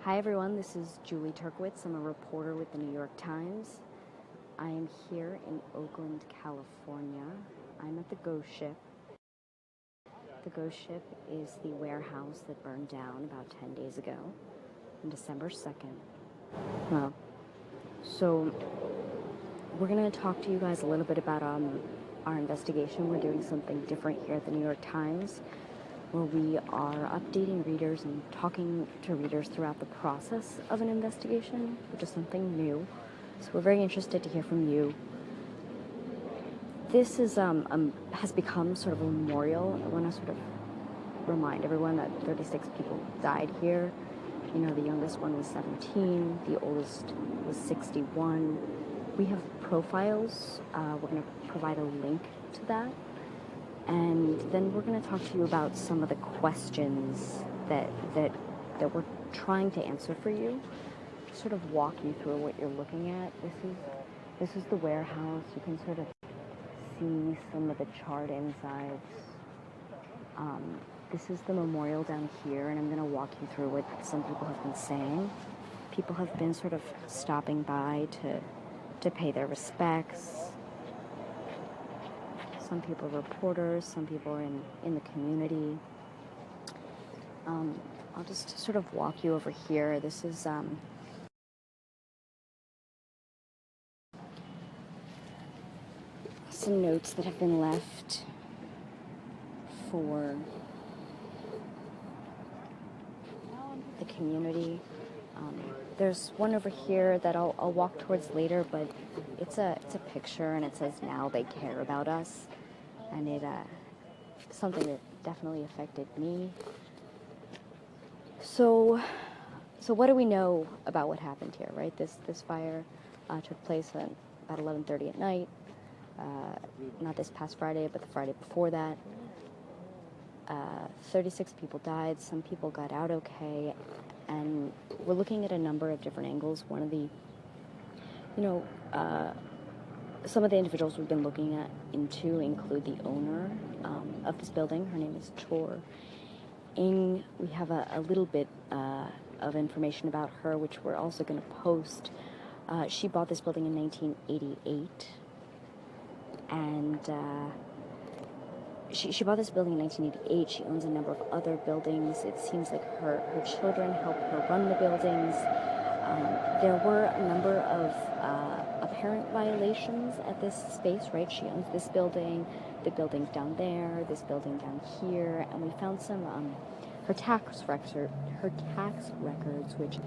Hi everyone, this is Julie Turkewitz. I'm a reporter with the New York Times. I am here in Oakland, California. I'm at the Ghost Ship. The Ghost Ship is the warehouse that burned down about 10 days ago, on December 2nd. So we're going to talk to you guys a little bit about our investigation. We're doing something different here at the New York Times, where we are updating readers and talking to readers throughout the process of an investigation, which is something new. So we're very interested to hear from you. This is has become sort of a memorial. I want to sort of remind everyone that 36 people died here. You know, the youngest one was 17, the oldest was 61. We have profiles. We're going to provide a link to that. And then we're going to talk to you about some of the questions that we're trying to answer for you. Sort of walk you through what you're looking at. This is the warehouse. You can sort of see some of the charred insides. This is the memorial down here, and I'm going to walk you through what some people have been saying. People have been sort of stopping by to pay their respects. Some people are reporters, some people are in the community. I'll just sort of walk you over here. This is some notes that have been left for the community. There's one over here that I'll walk towards later, but it's a picture, and it says, "Now they care about us," and it something that definitely affected me. So what do we know about what happened here, right? This fire took place at about 11:30 at night. Not this past Friday, but the Friday before that. 36 people died. Some people got out okay. And we're looking at a number of different angles. One of the, some of the individuals we've been looking into include the owner of this building. Her name is Chor Ing. We have a little bit of information about her, which we're also going to post. She bought this building in 1988, and She bought this building in 1988. She owns a number of other buildings. It seems like her children help her run the buildings. There were a number of apparent violations at this space, right? She owns this building, the building down there, this building down here, and we found some her tax records, which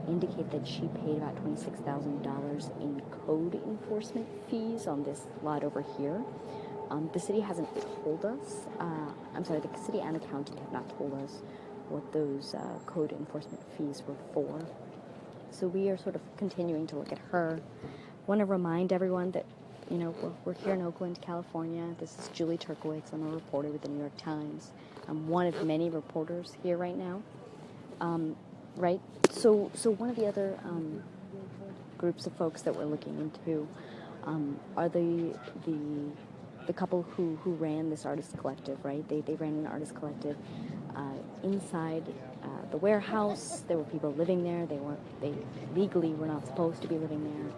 indicate that she paid about $26,000 in code enforcement fees on this lot over here. The city hasn't told us, the city and the county have not told us what those code enforcement fees were for. So we are sort of continuing to look at her. Want to remind everyone that, we're here in Oakland, California. This is Julie Turkewitz. I'm a reporter with the New York Times. I'm one of many reporters here right now. Right? So one of the other groups of folks that we're looking into are the couple who ran this artist collective, right? They ran an artist collective inside the warehouse. There were people living there. They legally were not supposed to be living there.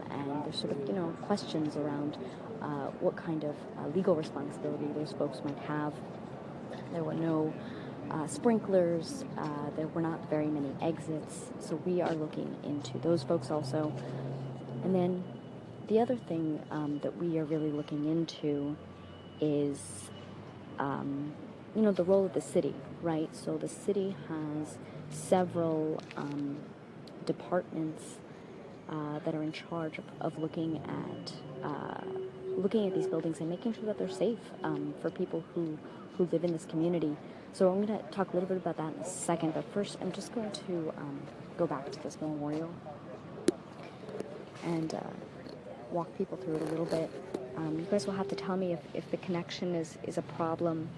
And there's sort of, questions around what kind of legal responsibility those folks might have. There were no sprinklers. There were not very many exits. So we are looking into those folks also. And then the other thing that we are really looking into is, the role of the city, right? So the city has several departments that are in charge of looking at these buildings and making sure that they're safe for people who live in this community. So I'm going to talk a little bit about that in a second, but first I'm just going to go back to this memorial and walk people through it a little bit. You guys will have to tell me if the connection is a problem.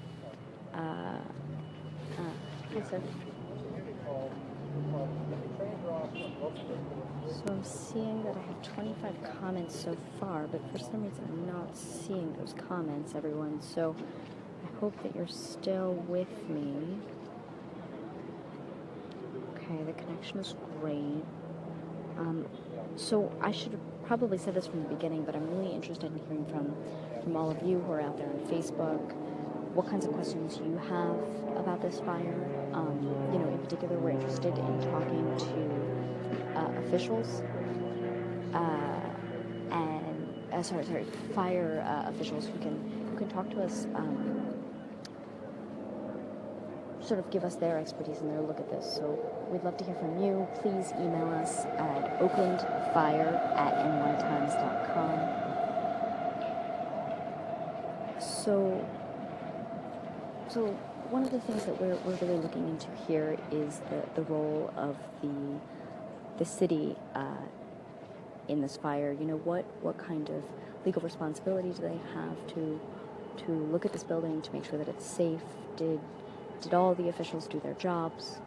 Hi, sir. So I'm seeing that I have 25 comments so far, but for some reason I'm not seeing those comments, everyone. So I hope that you're still with me. Okay. Okay, the connection is great. So I should have probably said this from the beginning, but I'm really interested in hearing from all of you who are out there on Facebook, what kinds of questions you have about this fire. In particular, we're interested in talking to officials fire officials who can talk to us, sort of give us their expertise and their look at this. So we'd love to hear from you. Please email us at oaklandfire@nytimes.com. So one of the things that we're really looking into here is the role of the city in this fire. What kind of legal responsibility do they have to look at this building to make sure that it's safe? Did all the officials do their jobs?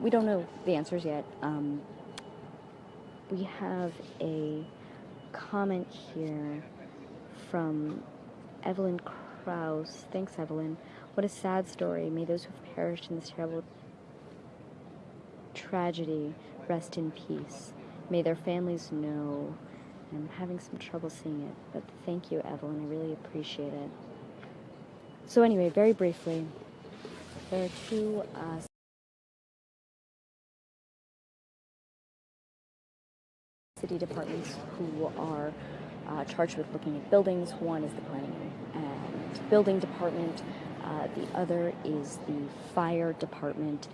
We don't know the answers yet. We have a comment here from Evelyn Krause. Thanks, Evelyn. What a sad story. May those who've perished in this terrible tragedy rest in peace. May their families know. I'm having some trouble seeing it, but thank you, Evelyn. I really appreciate it. So anyway, very briefly, there are two city departments who are charged with looking at buildings. One is the planning and building department. The other is the fire department.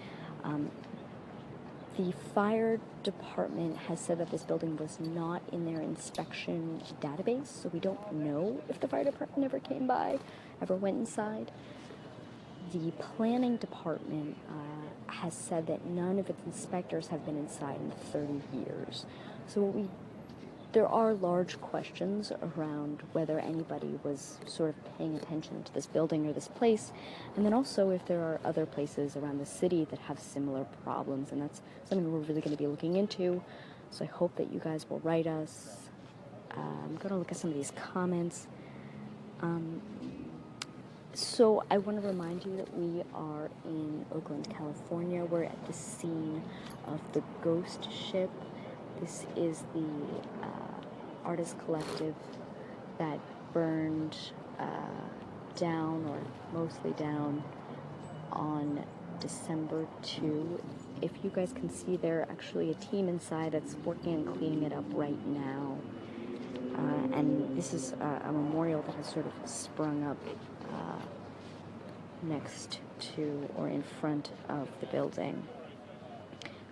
The fire department has said that this building was not in their inspection database, so we don't know if the fire department ever came by, ever went inside. The planning department has said that none of its inspectors have been inside in 30 years. So there are large questions around whether anybody was sort of paying attention to this building or this place, and then also if there are other places around the city that have similar problems, and that's something we're really going to be looking into. So I hope that you guys will write us. I'm going to look at some of these comments. So I want to remind you that we are in Oakland, California. We're at the scene of the ghost ship. This is the artist collective that burned down, or mostly down, on December 2. If you guys can see, there actually a team inside that's working on cleaning it up right now. And this is a memorial that has sort of sprung up next to or in front of the building.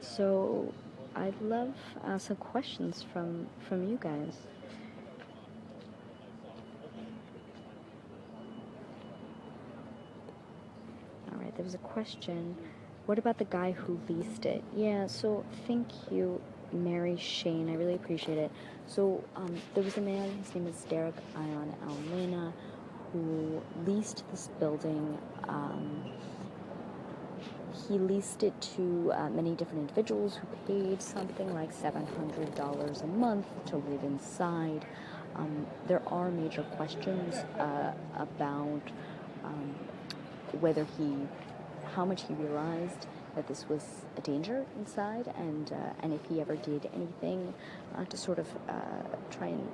So I'd love some questions from you guys. All right, there was a question. What about the guy who leased it? Yeah, so thank you, Mary Shane. I really appreciate it. So there was a man, his name is Derek Ion Almena, who leased this building. He leased it to many different individuals who paid something like $700 a month to live inside. There are major questions about how much he realized that this was a danger inside, and if he ever did anything to sort of try and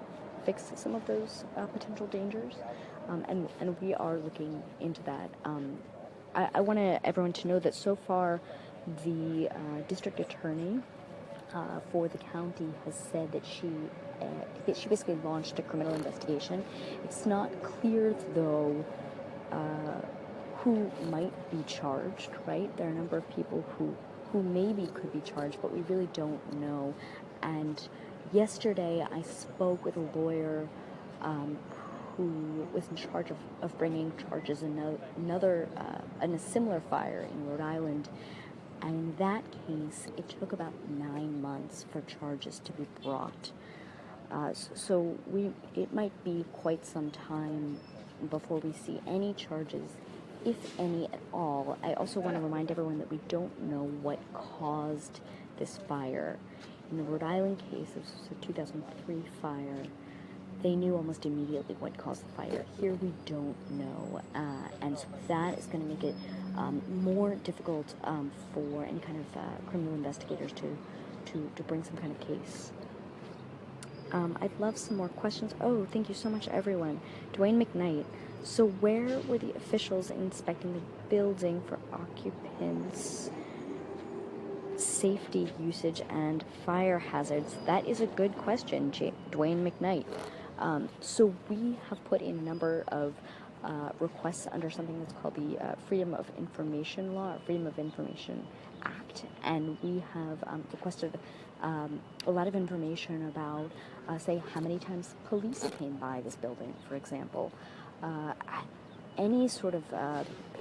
fix some of those potential dangers. And we are looking into that. I want everyone to know that so far the district attorney for the county has said that she basically launched a criminal investigation. It's not clear, though, who might be charged, right? There are a number of people who maybe could be charged, but we really don't know. And yesterday I spoke with a lawyer who was in charge of bringing charges in a similar fire in Rhode Island. And in that case, it took about 9 months for charges to be brought. So it might be quite some time before we see any charges, if any at all. I also want to remind everyone that we don't know what caused this fire. In the Rhode Island case, this was a 2003 fire. They knew almost immediately what caused the fire. Here we don't know, and so that is going to make it more difficult for any kind of criminal investigators to bring some kind of case. I'd love some more questions. Oh, thank you so much, everyone. Dwayne McKnight. So where were the officials inspecting the building for occupants' safety usage and fire hazards? That is a good question, Dwayne McKnight. So we have put in a number of requests under something that's called the Freedom of Information Law, Freedom of Information Act, and we have requested a lot of information about, say, how many times police came by this building, for example, any sort of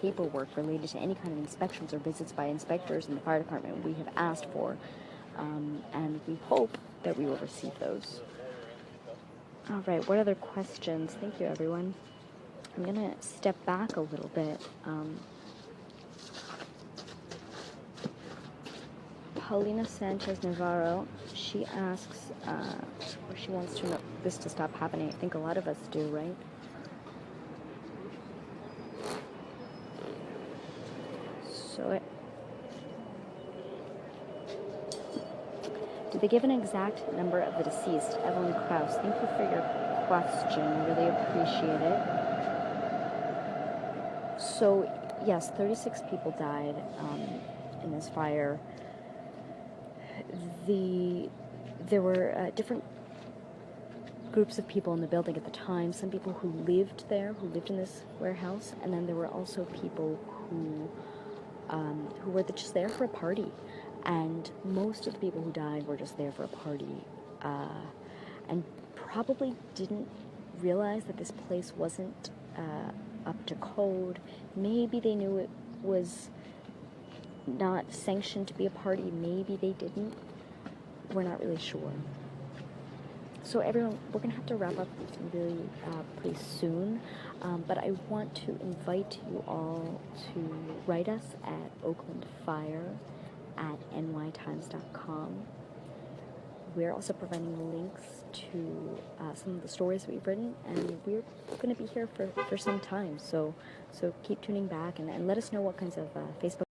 paperwork related to any kind of inspections or visits by inspectors in the fire department we have asked for, and we hope that we will receive those. All right, what other questions? Thank you, everyone. I'm going to step back a little bit. Paulina Sanchez Navarro, she asks, or she wants to know this to stop happening. I think a lot of us do, right? So did they give an exact number of the deceased? Evelyn Krause, thank you for your question. I really appreciate it. So, yes, 36 people died in this fire. There were different groups of people in the building at the time. Some people who lived there, who lived in this warehouse, and then there were also people who were just there for a party. And most of the people who died were just there for a party, and probably didn't realize that this place wasn't up to code. Maybe they knew it was not sanctioned to be a party. Maybe they didn't. We're not really sure. So everyone, we're going to have to wrap up really pretty soon, but I want to invite you all to write us at oaklandfire@nytimes.com. We're also providing links to some of the stories we've written, and we're going to be here for some time. So keep tuning back and let us know what kinds of Facebook